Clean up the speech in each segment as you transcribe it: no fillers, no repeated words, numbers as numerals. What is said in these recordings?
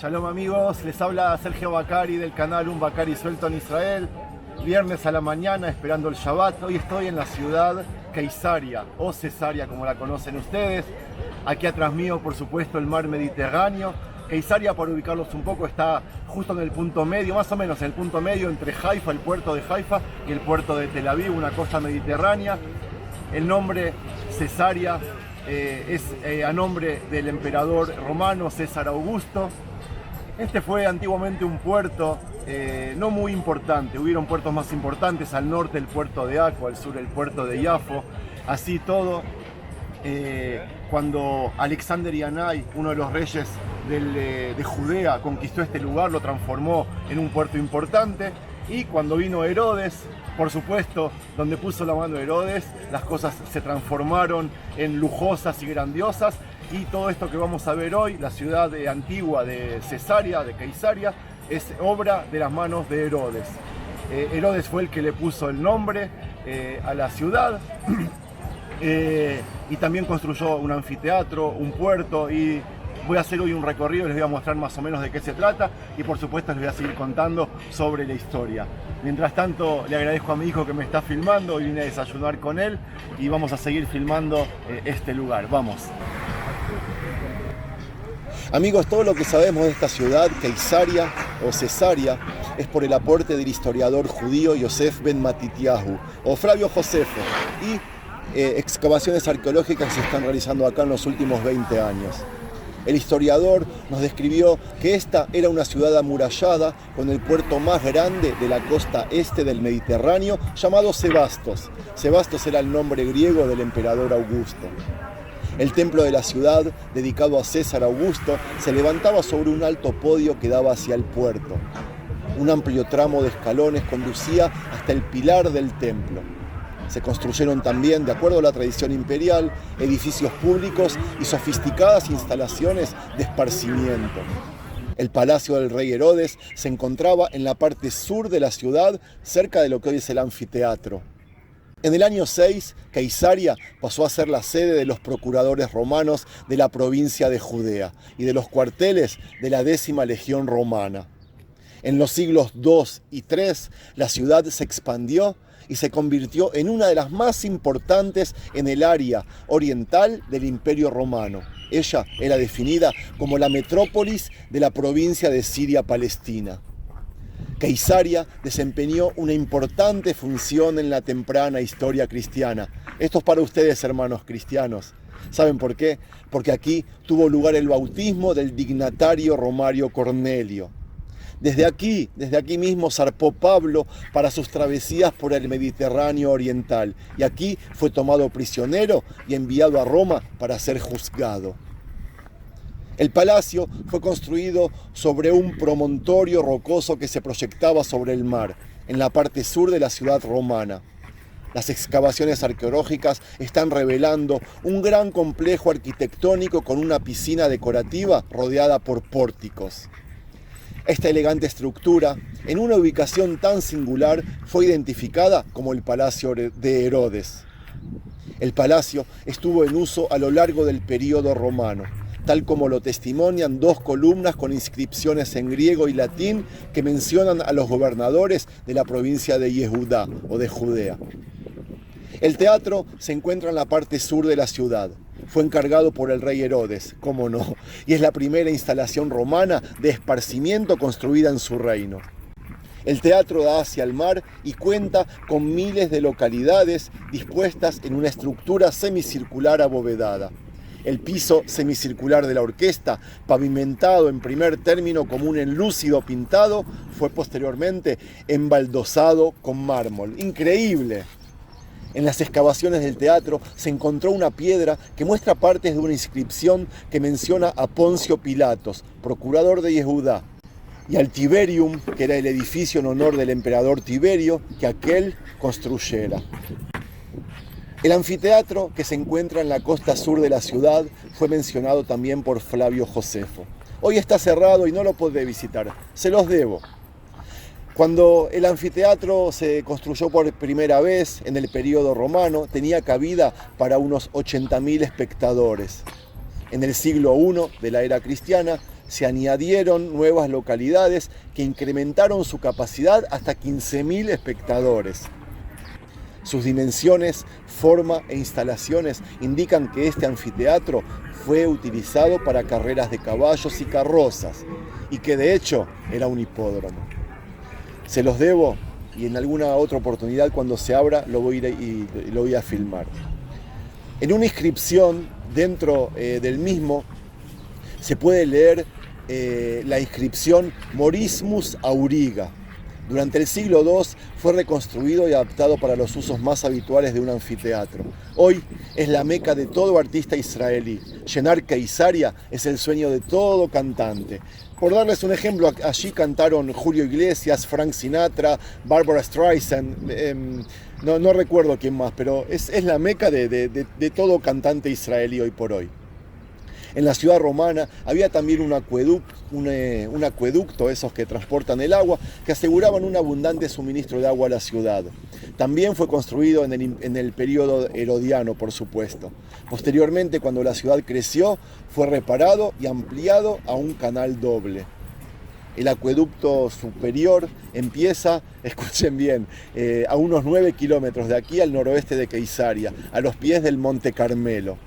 Shalom amigos, les habla Sergio Bacari del canal Un Bacari Suelto en Israel. Viernes a la mañana esperando el Shabbat. Hoy estoy en la ciudad Keisaria o Cesarea como la conocen ustedes. Aquí atrás mío por supuesto el mar Mediterráneo. Keisaria, para ubicarlos un poco, está justo en el punto medio, más o menos en el punto medio entre Haifa, el puerto de Haifa, y el puerto de Tel Aviv, una costa mediterránea. El nombre Cesarea es a nombre del emperador romano César Augusto. Este fue antiguamente un puerto no muy importante. Hubieron puertos más importantes, al norte el puerto de Aco, al sur el puerto de Yafo. Así todo, cuando Alexander Yanai, uno de los reyes de Judea, conquistó este lugar, lo transformó en un puerto importante. Y cuando vino Herodes, por supuesto, donde puso la mano Herodes, las cosas se transformaron en lujosas y grandiosas. Y todo esto que vamos a ver hoy, la ciudad antigua de Cesarea, de Keisaria, es obra de las manos de Herodes. Herodes fue el que le puso el nombre a la ciudad y también construyó un anfiteatro, un puerto, y voy a hacer hoy un recorrido, les voy a mostrar más o menos de qué se trata y por supuesto les voy a seguir contando sobre la historia. Mientras tanto, le agradezco a mi hijo que me está filmando, hoy vine a desayunar con él y vamos a seguir filmando este lugar. Vamos. Amigos, todo lo que sabemos de esta ciudad, Keisaria o Cesarea, es por el aporte del historiador judío Yosef ben Matityahu o Flavio Josefo y excavaciones arqueológicas que se están realizando acá en los últimos 20 años. El historiador nos describió que esta era una ciudad amurallada con el puerto más grande de la costa este del Mediterráneo, llamado Sebastos. Sebastos era el nombre griego del emperador Augusto. El templo de la ciudad, dedicado a César Augusto, se levantaba sobre un alto podio que daba hacia el puerto. Un amplio tramo de escalones conducía hasta el pilar del templo. Se construyeron también, de acuerdo a la tradición imperial, edificios públicos y sofisticadas instalaciones de esparcimiento. El palacio del rey Herodes se encontraba en la parte sur de la ciudad, cerca de lo que hoy es el anfiteatro. En el año 6, Keisaria pasó a ser la sede de los procuradores romanos de la provincia de Judea y de los cuarteles de la 10ª Legión Romana. En los siglos II y III, la ciudad se expandió y se convirtió en una de las más importantes en el área oriental del Imperio Romano. Ella era definida como la metrópolis de la provincia de Siria-Palestina. Keisaria desempeñó una importante función en la temprana historia cristiana. Esto es para ustedes, hermanos cristianos. ¿Saben por qué? Porque aquí tuvo lugar el bautismo del dignatario Romario Cornelio. Desde aquí mismo zarpó Pablo para sus travesías por el Mediterráneo oriental. Y aquí fue tomado prisionero y enviado a Roma para ser juzgado. El palacio fue construido sobre un promontorio rocoso que se proyectaba sobre el mar, en la parte sur de la ciudad romana. Las excavaciones arqueológicas están revelando un gran complejo arquitectónico con una piscina decorativa rodeada por pórticos. Esta elegante estructura, en una ubicación tan singular, fue identificada como el Palacio de Herodes. El palacio estuvo en uso a lo largo del período romano, tal como lo testimonian dos columnas con inscripciones en griego y latín que mencionan a los gobernadores de la provincia de Yehudá o de Judea. El teatro se encuentra en la parte sur de la ciudad. Fue encargado por el rey Herodes, cómo no, y es la primera instalación romana de esparcimiento construida en su reino. El teatro da hacia el mar y cuenta con miles de localidades dispuestas en una estructura semicircular abovedada. El piso semicircular de la orquesta, pavimentado en primer término como un enlúcido pintado, fue posteriormente embaldosado con mármol. ¡Increíble! En las excavaciones del teatro se encontró una piedra que muestra partes de una inscripción que menciona a Poncio Pilatos, procurador de Yehudá, y al Tiberium, que era el edificio en honor del emperador Tiberio, que aquel construyera. El anfiteatro, que se encuentra en la costa sur de la ciudad, fue mencionado también por Flavio Josefo. Hoy está cerrado y no lo podré visitar, se los debo. Cuando el anfiteatro se construyó por primera vez en el período romano, tenía cabida para unos 80.000 espectadores. En el siglo I de la era cristiana, se añadieron nuevas localidades que incrementaron su capacidad hasta 15.000 espectadores. Sus dimensiones, forma e instalaciones indican que este anfiteatro fue utilizado para carreras de caballos y carrozas, y que de hecho era un hipódromo. Se los debo, y en alguna otra oportunidad cuando se abra lo voy a filmar. En una inscripción dentro del mismo se puede leer la inscripción Morismus Auriga. Durante el siglo II fue reconstruido y adaptado para los usos más habituales de un anfiteatro. Hoy es la meca de todo artista israelí. Llenar Keisaria es el sueño de todo cantante. Por darles un ejemplo, allí cantaron Julio Iglesias, Frank Sinatra, Barbara Streisand, no recuerdo quién más, pero es la meca de todo cantante israelí hoy por hoy. En la ciudad romana había también un acueducto, esos que transportan el agua, que aseguraban un abundante suministro de agua a la ciudad. También fue construido en el periodo herodiano, por supuesto. Posteriormente, cuando la ciudad creció, fue reparado y ampliado a un canal doble. El acueducto superior empieza, escuchen bien, a unos 9 kilómetros de aquí al noroeste de Keisaria, a los pies del Monte Carmelo.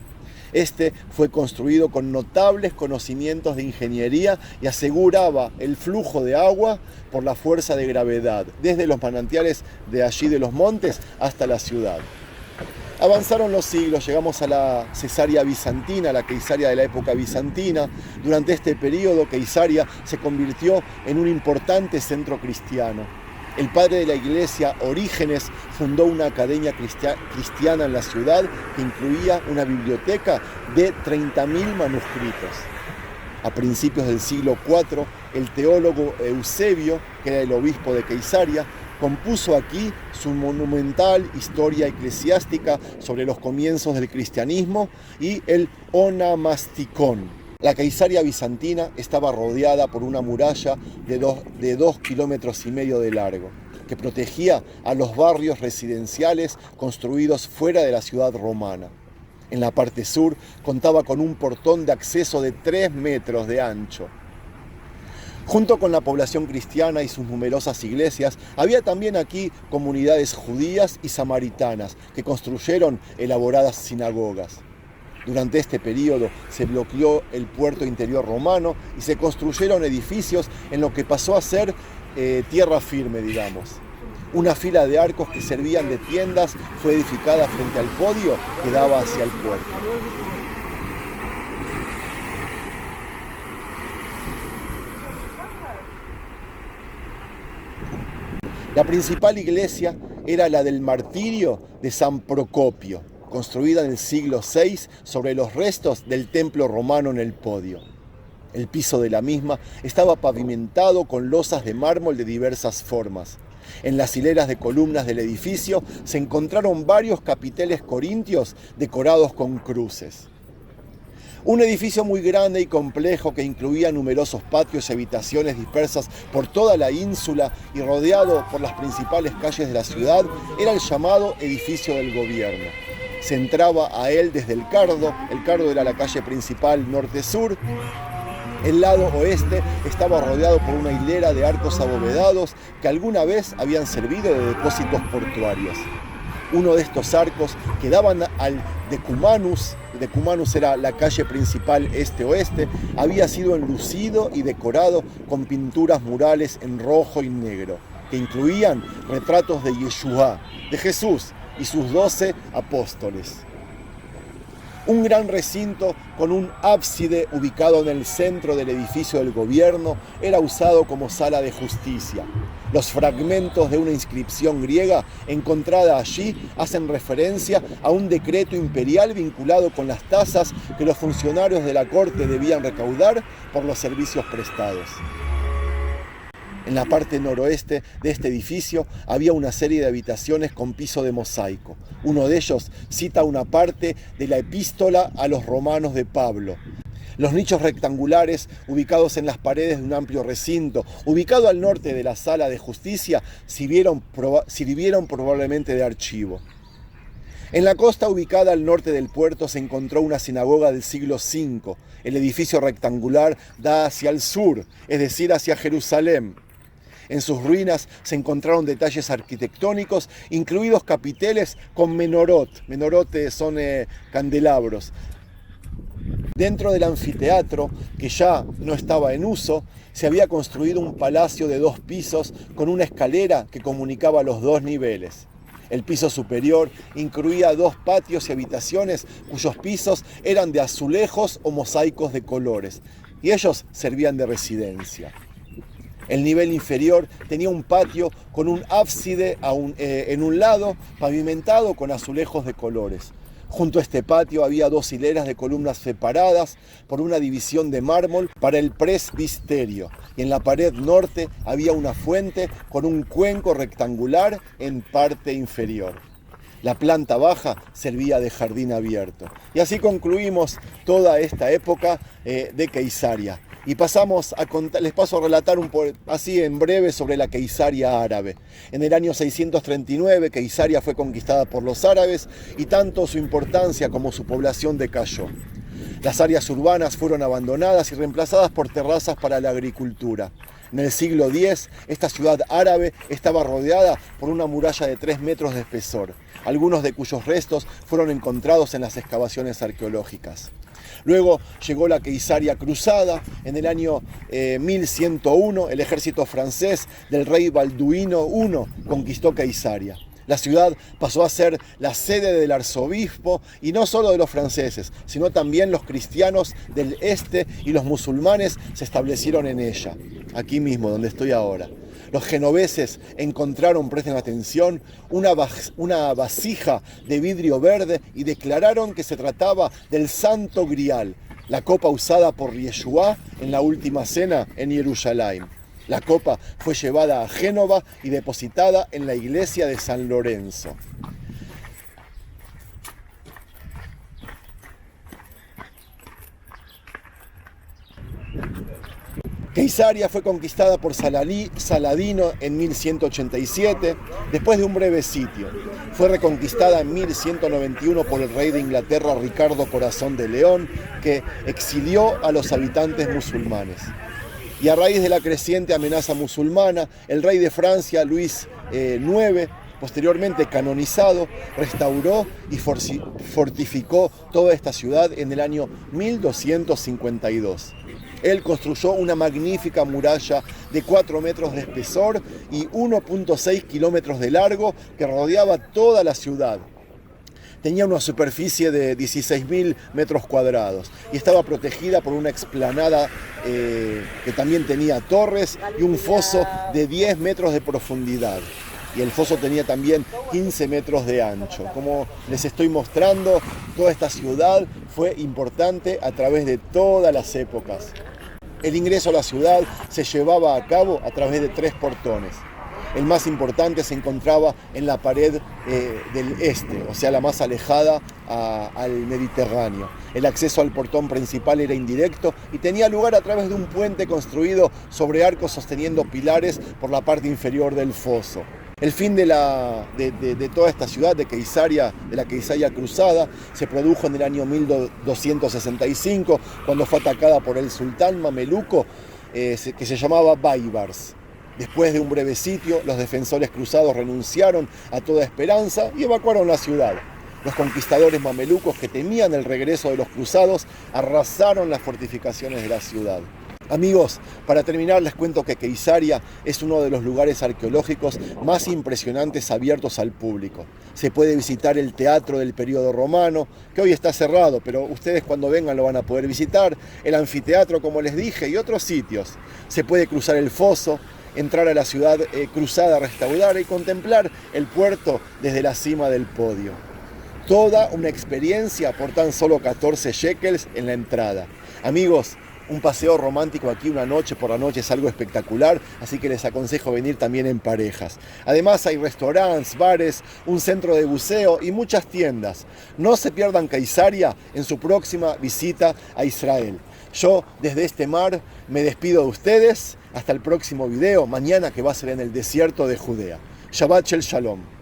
Este fue construido con notables conocimientos de ingeniería y aseguraba el flujo de agua por la fuerza de gravedad, desde los manantiales de allí de los montes hasta la ciudad. Avanzaron los siglos, llegamos a la Cesárea bizantina, la Keisaria de la época bizantina. Durante este periodo, Keisaria se convirtió en un importante centro cristiano. El padre de la iglesia, Orígenes, fundó una academia cristiana en la ciudad que incluía una biblioteca de 30.000 manuscritos. A principios del siglo IV, el teólogo Eusebio, que era el obispo de Keisaria, compuso aquí su monumental historia eclesiástica sobre los comienzos del cristianismo y el Onomasticón. La Keisaria bizantina estaba rodeada por una muralla de 2,5 kilómetros de largo, que protegía a los barrios residenciales construidos fuera de la ciudad romana. En la parte sur contaba con un portón de acceso de 3 metros de ancho. Junto con la población cristiana y sus numerosas iglesias, había también aquí comunidades judías y samaritanas que construyeron elaboradas sinagogas. Durante este periodo se bloqueó el puerto interior romano y se construyeron edificios en lo que pasó a ser tierra firme, digamos. Una fila de arcos que servían de tiendas fue edificada frente al podio que daba hacia el puerto. La principal iglesia era la del Martirio de San Procopio, construida en el siglo VI sobre los restos del templo romano en el podio. El piso de la misma estaba pavimentado con losas de mármol de diversas formas. En las hileras de columnas del edificio se encontraron varios capiteles corintios decorados con cruces. Un edificio muy grande y complejo que incluía numerosos patios y habitaciones dispersas por toda la ínsula y rodeado por las principales calles de la ciudad era el llamado edificio del gobierno. Se entraba a él desde el Cardo era la calle principal norte-sur. El lado oeste estaba rodeado por una hilera de arcos abovedados que alguna vez habían servido de depósitos portuarios. Uno de estos arcos que daban al Decumanus era la calle principal este-oeste, había sido enlucido y decorado con pinturas murales en rojo y negro, que incluían retratos de Yeshua, de Jesús y sus 12 apóstoles. Un gran recinto con un ábside ubicado en el centro del edificio del gobierno era usado como sala de justicia. Los fragmentos de una inscripción griega encontrada allí hacen referencia a un decreto imperial vinculado con las tasas que los funcionarios de la corte debían recaudar por los servicios prestados. En la parte noroeste de este edificio había una serie de habitaciones con piso de mosaico. Uno de ellos cita una parte de la epístola a los romanos de Pablo. Los nichos rectangulares ubicados en las paredes de un amplio recinto, ubicado al norte de la sala de justicia, sirvieron probablemente de archivo. En la costa ubicada al norte del puerto se encontró una sinagoga del siglo V. El edificio rectangular da hacia el sur, es decir, hacia Jerusalén. En sus ruinas se encontraron detalles arquitectónicos, incluidos capiteles con menorot. Menorot son candelabros. Dentro del anfiteatro, que ya no estaba en uso, se había construido un palacio de 2 pisos con una escalera que comunicaba los 2 niveles. El piso superior incluía 2 patios y habitaciones cuyos pisos eran de azulejos o mosaicos de colores, y ellos servían de residencia. El nivel inferior tenía un patio con un ábside en un lado, pavimentado con azulejos de colores. Junto a este patio había 2 hileras de columnas separadas por una división de mármol para el presbiterio, y en la pared norte había una fuente con un cuenco rectangular en parte inferior. La planta baja servía de jardín abierto. Y así concluimos toda esta época de Keisaria. Y les paso a relatar así en breve sobre la Keisaria árabe. En el año 639, Keisaria fue conquistada por los árabes y tanto su importancia como su población decayó. Las áreas urbanas fueron abandonadas y reemplazadas por terrazas para la agricultura. En el siglo X, esta ciudad árabe estaba rodeada por una muralla de 3 metros de espesor, algunos de cuyos restos fueron encontrados en las excavaciones arqueológicas. Luego llegó la Keisaria cruzada. En el año 1101, el ejército francés del rey Balduino I conquistó Keisaria. La ciudad pasó a ser la sede del arzobispo, y no solo de los franceses, sino también los cristianos del este y los musulmanes se establecieron en ella, aquí mismo, donde estoy ahora. Los genoveses encontraron, presten atención, una vasija de vidrio verde y declararon que se trataba del Santo Grial, la copa usada por Yeshua en la última cena en Jerusalén. La copa fue llevada a Génova y depositada en la iglesia de San Lorenzo. Keisaria fue conquistada por Saladino en 1187, después de un breve sitio. Fue reconquistada en 1191 por el rey de Inglaterra, Ricardo Corazón de León, que exilió a los habitantes musulmanes. Y a raíz de la creciente amenaza musulmana, el rey de Francia, Luis IX, posteriormente canonizado, restauró y fortificó toda esta ciudad en el año 1252. Él construyó una magnífica muralla de 4 metros de espesor y 1,6 kilómetros de largo que rodeaba toda la ciudad. Tenía una superficie de 16.000 metros cuadrados y estaba protegida por una explanada que también tenía torres y un foso de 10 metros de profundidad. Y el foso tenía también 15 metros de ancho. Como les estoy mostrando, toda esta ciudad fue importante a través de todas las épocas. El ingreso a la ciudad se llevaba a cabo a través de 3 portones. El más importante se encontraba en la pared del este, o sea, la más alejada al Mediterráneo. El acceso al portón principal era indirecto y tenía lugar a través de un puente construido sobre arcos sosteniendo pilares por la parte inferior del foso. El fin de toda esta ciudad de la Keisaria cruzada, se produjo en el año 1265, cuando fue atacada por el sultán mameluco que se llamaba Baibars. Después de un breve sitio, los defensores cruzados renunciaron a toda esperanza y evacuaron la ciudad. Los conquistadores mamelucos, que temían el regreso de los cruzados, arrasaron las fortificaciones de la ciudad. Amigos, para terminar les cuento que Keisaria es uno de los lugares arqueológicos más impresionantes abiertos al público. Se puede visitar el teatro del período romano, que hoy está cerrado, pero ustedes cuando vengan lo van a poder visitar, el anfiteatro, como les dije, y otros sitios. Se puede cruzar el foso, entrar a la ciudad cruzada restaurada y contemplar el puerto desde la cima del podio. Toda una experiencia por tan solo 14 shekels en la entrada. Amigos, un paseo romántico aquí una noche por la noche es algo espectacular, así que les aconsejo venir también en parejas. Además hay restaurantes, bares, un centro de buceo y muchas tiendas. No se pierdan Keisaria en su próxima visita a Israel. Yo desde este mar me despido de ustedes. Hasta el próximo video, mañana, que va a ser en el desierto de Judea. Shabbat Shel Shalom.